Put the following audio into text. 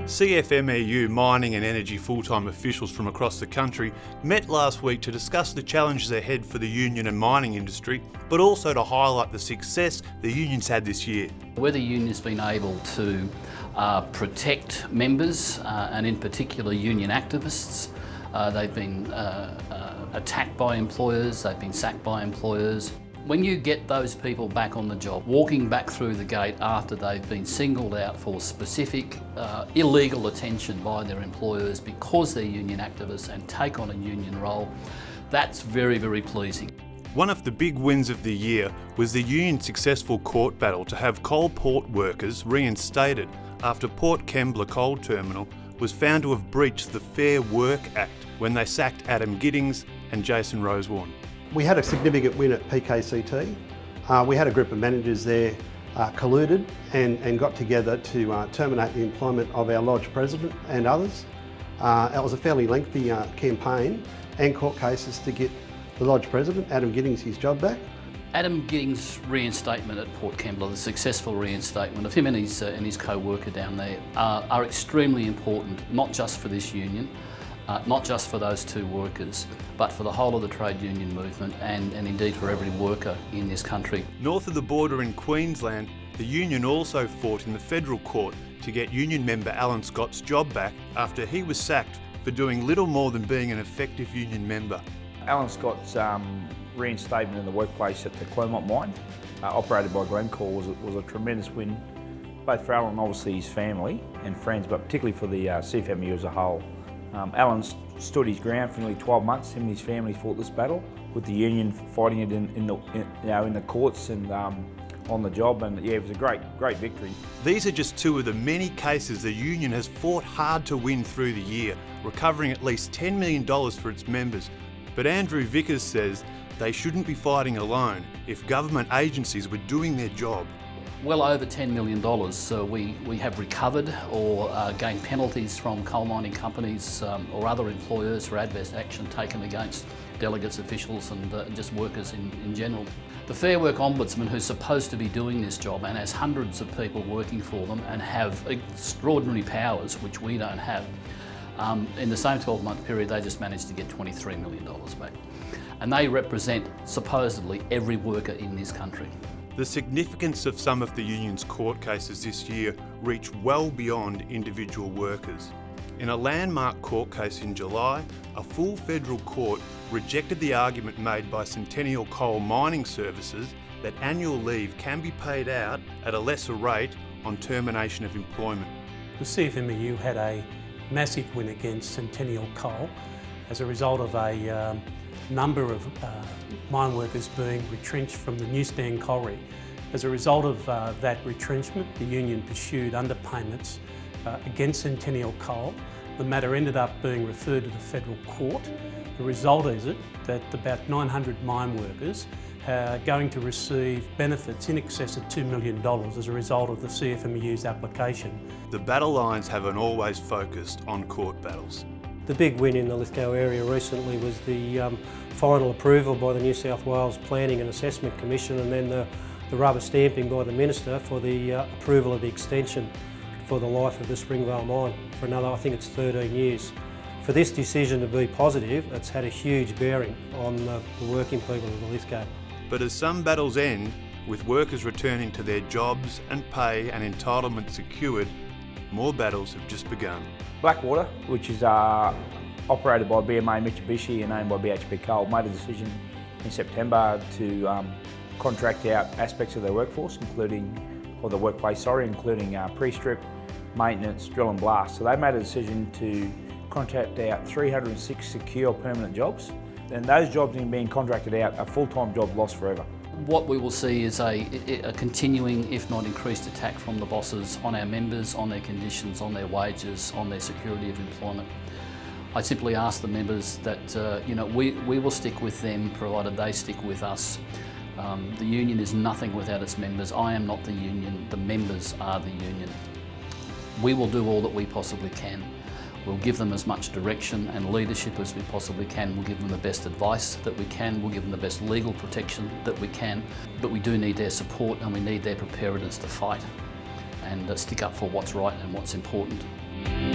CFMEU mining and energy full-time officials from across the country met last week to discuss the challenges ahead for the union and mining industry, but also to highlight the success the union's had this year. Where the union's been able to protect members and in particular union activists, they've been attacked by employers, they've been sacked by employers. When you get those people back on the job, walking back through the gate after they've been singled out for specific illegal attention by their employers because they're union activists and take on a union role, that's very, very pleasing. One of the big wins of the year was the union's successful court battle to have coal port workers reinstated after Port Kembla Coal Terminal was found to have breached the Fair Work Act when they sacked Adam Giddings and Jason Rosewarne. We had a significant win at PKCT. We had a group of managers there colluded and got together to terminate the employment of our lodge president and others. It was a fairly lengthy campaign and court cases to get the lodge president, Adam Giddings, his job back. Adam Giddings' reinstatement at Port Kembla, the successful reinstatement of him and his co-worker down there, are extremely important, not just for this union, not just for those two workers, but for the whole of the trade union movement and indeed for every worker in this country. North of the border in Queensland, the union also fought in the federal court to get union member Alan Scott's job back after he was sacked for doing little more than being an effective union member. Alan Scott's reinstatement in the workplace at the Clermont mine, operated by Glencore, was a tremendous win, both for Alan and obviously his family and friends, but particularly for the CFMEU as a whole. Alan stood his ground for nearly 12 months. Him and his family fought this battle with the union fighting it in the courts and on the job, and yeah, it was a great victory. These are just two of the many cases the union has fought hard to win through the year, recovering at least $10 million for its members. But Andrew Vickers says they shouldn't be fighting alone if government agencies were doing their job. Well over $10 million we have recovered or gained penalties from coal mining companies or other employers for adverse action taken against delegates, officials and just workers in general. The Fair Work Ombudsman, who's supposed to be doing this job and has hundreds of people working for them and have extraordinary powers which we don't have, in the same 12-month period they just managed to get $23 million back. And they represent supposedly every worker in this country. The significance of some of the union's court cases this year reached well beyond individual workers. In a landmark court case in July, a full federal court rejected the argument made by Centennial Coal Mining Services that annual leave can be paid out at a lesser rate on termination of employment. The CFMEU had a massive win against Centennial Coal as a result of a number of mine workers being retrenched from the Newstand Colliery. As a result of that retrenchment, the union pursued underpayments against Centennial Coal. The matter ended up being referred to the federal court. The result is that about 900 mine workers are going to receive benefits in excess of $2 million as a result of the CFMEU's application. The battle lines haven't always focused on court battles. The big win in the Lithgow area recently was the final approval by the New South Wales Planning and Assessment Commission and then the rubber stamping by the Minister for the approval of the extension for the life of the Springvale mine for another, I think it's 13 years. For this decision to be positive, it's had a huge bearing on the working people of the Lithgow. But as some battles end, with workers returning to their jobs and pay and entitlement secured, more battles have just begun. Blackwater, which is operated by BMA Mitsubishi and owned by BHP Coal, made a decision in September to contract out aspects of their workforce, including pre-strip, maintenance, drill and blast. So they made a decision to contract out 306 secure permanent jobs, and those jobs being contracted out are full-time jobs lost forever. What we will see is a continuing, if not increased, attack from the bosses on our members, on their conditions, on their wages, on their security of employment. I simply ask the members that we will stick with them provided they stick with us. The union is nothing without its members. I am not the union, the members are the union. We will do all that we possibly can. We'll give them as much direction and leadership as we possibly can. We'll give them the best advice that we can. We'll give them the best legal protection that we can. But we do need their support and we need their preparedness to fight and stick up for what's right and what's important. you.